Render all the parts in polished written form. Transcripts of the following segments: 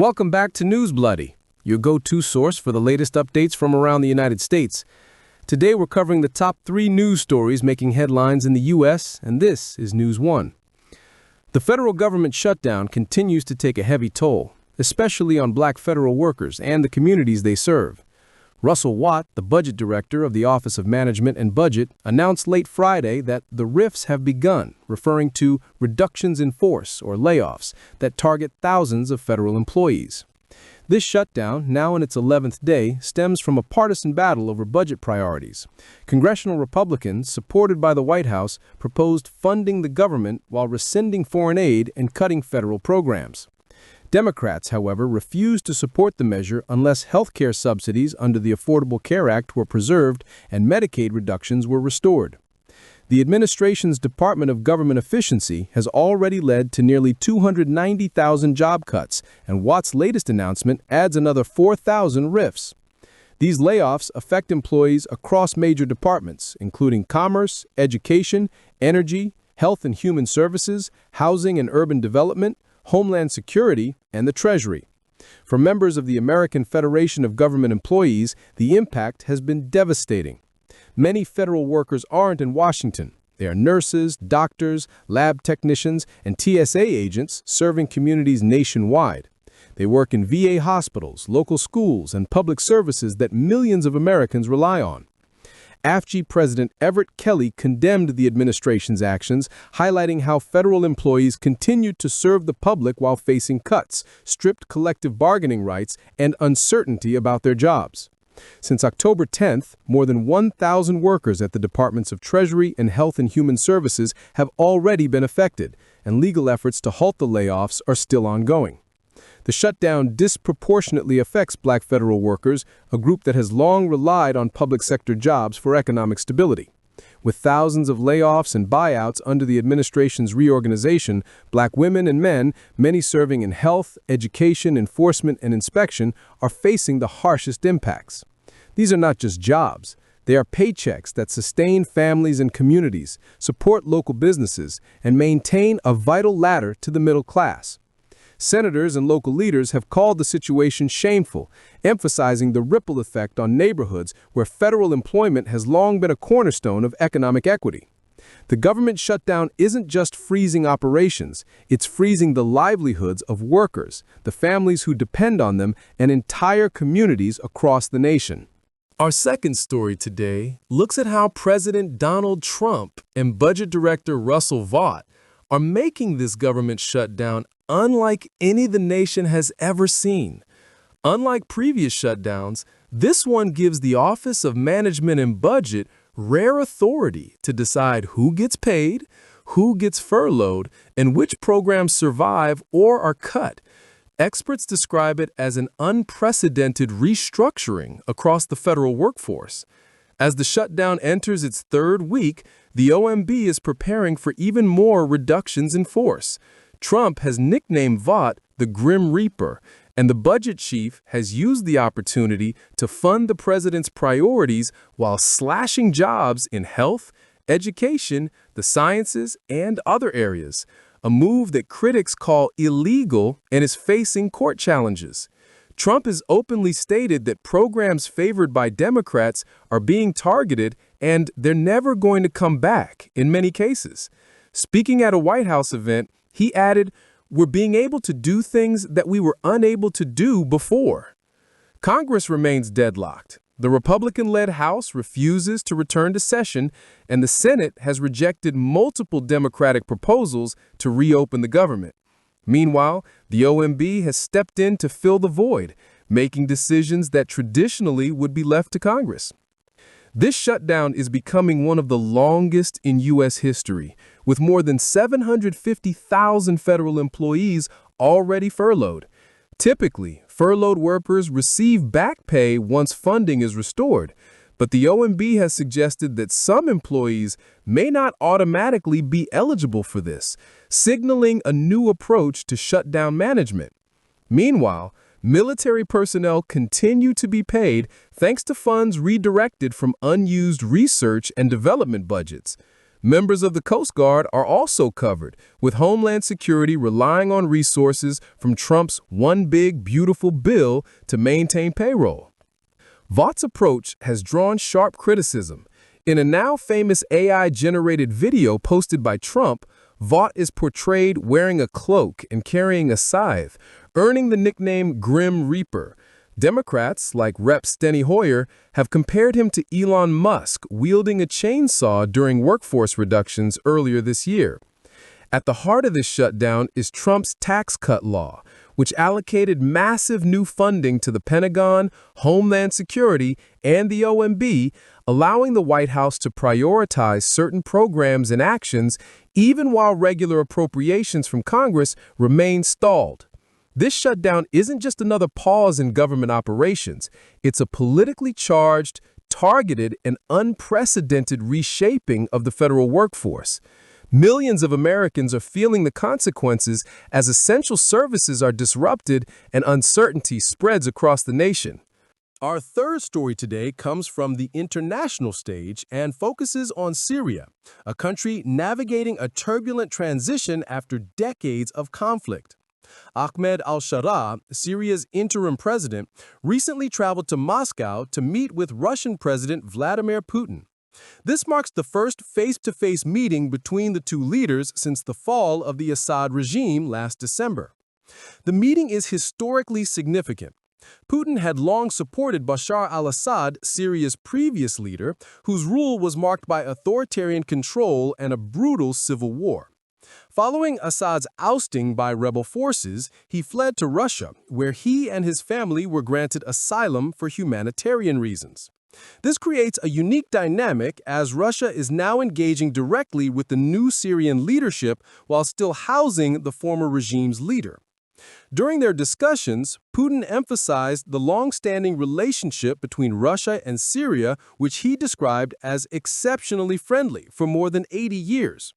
Welcome back to News Bloody, your go-to source for the latest updates from around the United States. Today we're covering the top 3 news stories making headlines in the U.S., and this is News 1. The federal government shutdown continues to take a heavy toll, especially on black federal workers and the communities they serve. Russell Watt, the budget director of the Office of Management and Budget, announced late Friday that the rifts have begun, referring to reductions in force or layoffs that target thousands of federal employees. This shutdown, now in its 11th day, stems from a partisan battle over budget priorities. Congressional Republicans, supported by the White House, proposed funding the government while rescinding foreign aid and cutting federal programs. Democrats, however, refused to support the measure unless health care subsidies under the Affordable Care Act were preserved and Medicaid reductions were restored. The administration's Department of Government Efficiency has already led to nearly 290,000 job cuts, and Watt's latest announcement adds another 4,000 rifts. These layoffs affect employees across major departments, including commerce, education, energy, health and human services, housing and urban development, Homeland Security, and the Treasury. For members of the American Federation of Government Employees, the impact has been devastating. Many federal workers aren't in Washington. They are nurses, doctors, lab technicians, and TSA agents serving communities nationwide. They work in VA hospitals, local schools, and public services that millions of Americans rely on. AFG President Everett Kelly condemned the administration's actions, highlighting how federal employees continued to serve the public while facing cuts, stripped collective bargaining rights, and uncertainty about their jobs. Since October 10th, more than 1,000 workers at the Departments of Treasury and Health and Human Services have already been affected, and legal efforts to halt the layoffs are still ongoing. The shutdown disproportionately affects black federal workers, a group that has long relied on public sector jobs for economic stability. With thousands of layoffs and buyouts under the administration's reorganization, black women and men, many serving in health, education, enforcement, and inspection, are facing the harshest impacts. These are not just jobs. They are paychecks that sustain families and communities, support local businesses, and maintain a vital ladder to the middle class. Senators and local leaders have called the situation shameful, emphasizing the ripple effect on neighborhoods where federal employment has long been a cornerstone of economic equity. The government shutdown isn't just freezing operations, it's freezing the livelihoods of workers, the families who depend on them, and entire communities across the nation. Our second story today looks at how President Donald Trump and Budget Director Russell Vought are making this government shutdown unlike any the nation has ever seen. Unlike previous shutdowns, this one gives the Office of Management and Budget rare authority to decide who gets paid, who gets furloughed, and which programs survive or are cut. Experts describe it as an unprecedented restructuring across the federal workforce. As the shutdown enters its third week, the OMB is preparing for even more reductions in force. Trump has nicknamed Vought the Grim Reaper, and the budget chief has used the opportunity to fund the president's priorities while slashing jobs in health, education, the sciences, and other areas, a move that critics call illegal and is facing court challenges. Trump has openly stated that programs favored by Democrats are being targeted and they're never going to come back in many cases. Speaking at a White House event, he added, "We're being able to do things that we were unable to do before." Congress remains deadlocked. The Republican-led House refuses to return to session, and the Senate has rejected multiple Democratic proposals to reopen the government. Meanwhile, the OMB has stepped in to fill the void, making decisions that traditionally would be left to Congress. This shutdown is becoming one of the longest in U.S. history, with more than 750,000 federal employees already furloughed. Typically, furloughed workers receive back pay once funding is restored, but the OMB has suggested that some employees may not automatically be eligible for this, signaling a new approach to shutdown management. Meanwhile, military personnel continue to be paid thanks to funds redirected from unused research and development budgets. Members of the Coast Guard are also covered, with Homeland Security relying on resources from Trump's One Big Beautiful Bill to maintain payroll. Vaught's approach has drawn sharp criticism. In a now famous AI-generated video posted by Trump, Vaught is portrayed wearing a cloak and carrying a scythe, earning the nickname Grim Reaper. Democrats, like Rep. Steny Hoyer, have compared him to Elon Musk wielding a chainsaw during workforce reductions earlier this year. At the heart of this shutdown is Trump's tax cut law, which allocated massive new funding to the Pentagon, Homeland Security, and the OMB, allowing the White House to prioritize certain programs and actions even while regular appropriations from Congress remain stalled. This shutdown isn't just another pause in government operations. It's a politically charged, targeted, and unprecedented reshaping of the federal workforce. Millions of Americans are feeling the consequences as essential services are disrupted and uncertainty spreads across the nation. Our third story today comes from the international stage and focuses on Syria, a country navigating a turbulent transition after decades of conflict. Ahmed al-Shara, Syria's interim president, recently traveled to Moscow to meet with Russian President Vladimir Putin. This marks the first face-to-face meeting between the two leaders since the fall of the Assad regime last December. The meeting is historically significant. Putin had long supported Bashar al-Assad, Syria's previous leader, whose rule was marked by authoritarian control and a brutal civil war. Following Assad's ousting by rebel forces, he fled to Russia, where he and his family were granted asylum for humanitarian reasons. This creates a unique dynamic as Russia is now engaging directly with the new Syrian leadership while still housing the former regime's leader. During their discussions, Putin emphasized the long-standing relationship between Russia and Syria, which he described as exceptionally friendly for more than 80 years.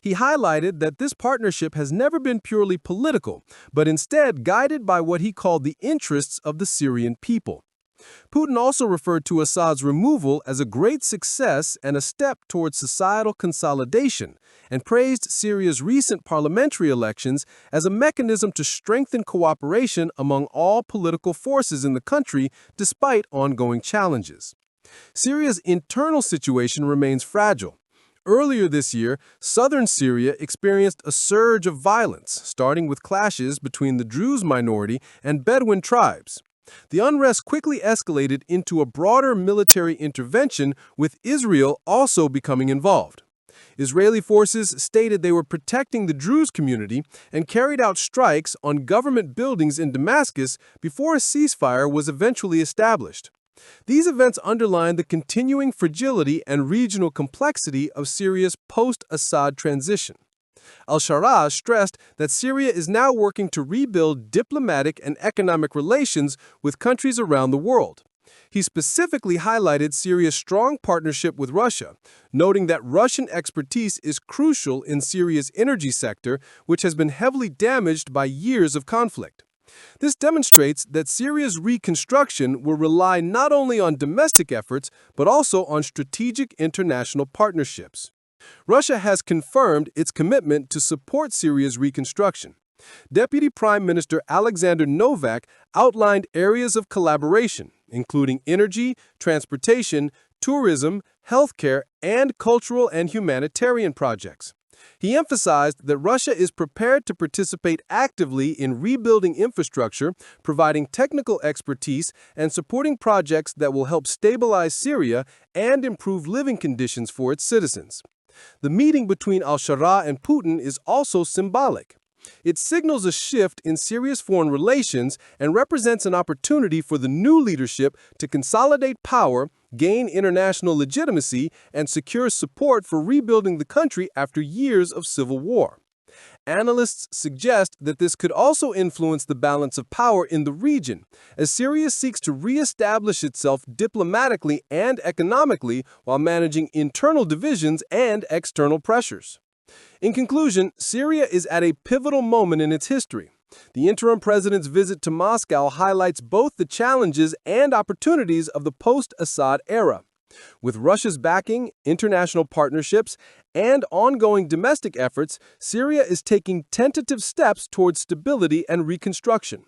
He highlighted that this partnership has never been purely political, but instead guided by what he called the interests of the Syrian people. Putin also referred to Assad's removal as a great success and a step towards societal consolidation, and praised Syria's recent parliamentary elections as a mechanism to strengthen cooperation among all political forces in the country despite ongoing challenges. Syria's internal situation remains fragile. Earlier this year, southern Syria experienced a surge of violence, starting with clashes between the Druze minority and Bedouin tribes. The unrest quickly escalated into a broader military intervention, with Israel also becoming involved. Israeli forces stated they were protecting the Druze community and carried out strikes on government buildings in Damascus before a ceasefire was eventually established. These events underline the continuing fragility and regional complexity of Syria's post-Assad transition. Al-Shara stressed that Syria is now working to rebuild diplomatic and economic relations with countries around the world. He specifically highlighted Syria's strong partnership with Russia, noting that Russian expertise is crucial in Syria's energy sector, which has been heavily damaged by years of conflict. This demonstrates that Syria's reconstruction will rely not only on domestic efforts, but also on strategic international partnerships. Russia has confirmed its commitment to support Syria's reconstruction. Deputy Prime Minister Alexander Novak outlined areas of collaboration, including energy, transportation, tourism, healthcare, and cultural and humanitarian projects. He emphasized that Russia is prepared to participate actively in rebuilding infrastructure, providing technical expertise, and supporting projects that will help stabilize Syria and improve living conditions for its citizens. The meeting between al-Shara and Putin is also symbolic. It signals a shift in Syria's foreign relations and represents an opportunity for the new leadership to consolidate power, gain international legitimacy, and secure support for rebuilding the country after years of civil war. Analysts suggest that this could also influence the balance of power in the region, as Syria seeks to reestablish itself diplomatically and economically while managing internal divisions and external pressures. In conclusion, Syria is at a pivotal moment in its history. The interim president's visit to Moscow highlights both the challenges and opportunities of the post-Assad era. With Russia's backing, international partnerships, and ongoing domestic efforts, Syria is taking tentative steps towards stability and reconstruction.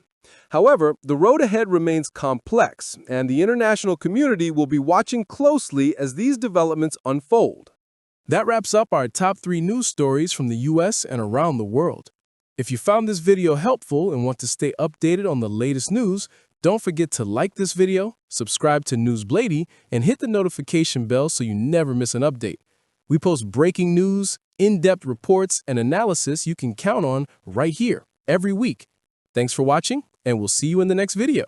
However, the road ahead remains complex, and the international community will be watching closely as these developments unfold. That wraps up our top 3 news stories from the U.S. and around the world. If you found this video helpful and want to stay updated on the latest news, don't forget to like this video, subscribe to News BLADI, and hit the notification bell so you never miss an update. We post breaking news, in-depth reports, and analysis you can count on right here every week. Thanks for watching, and we'll see you in the next video.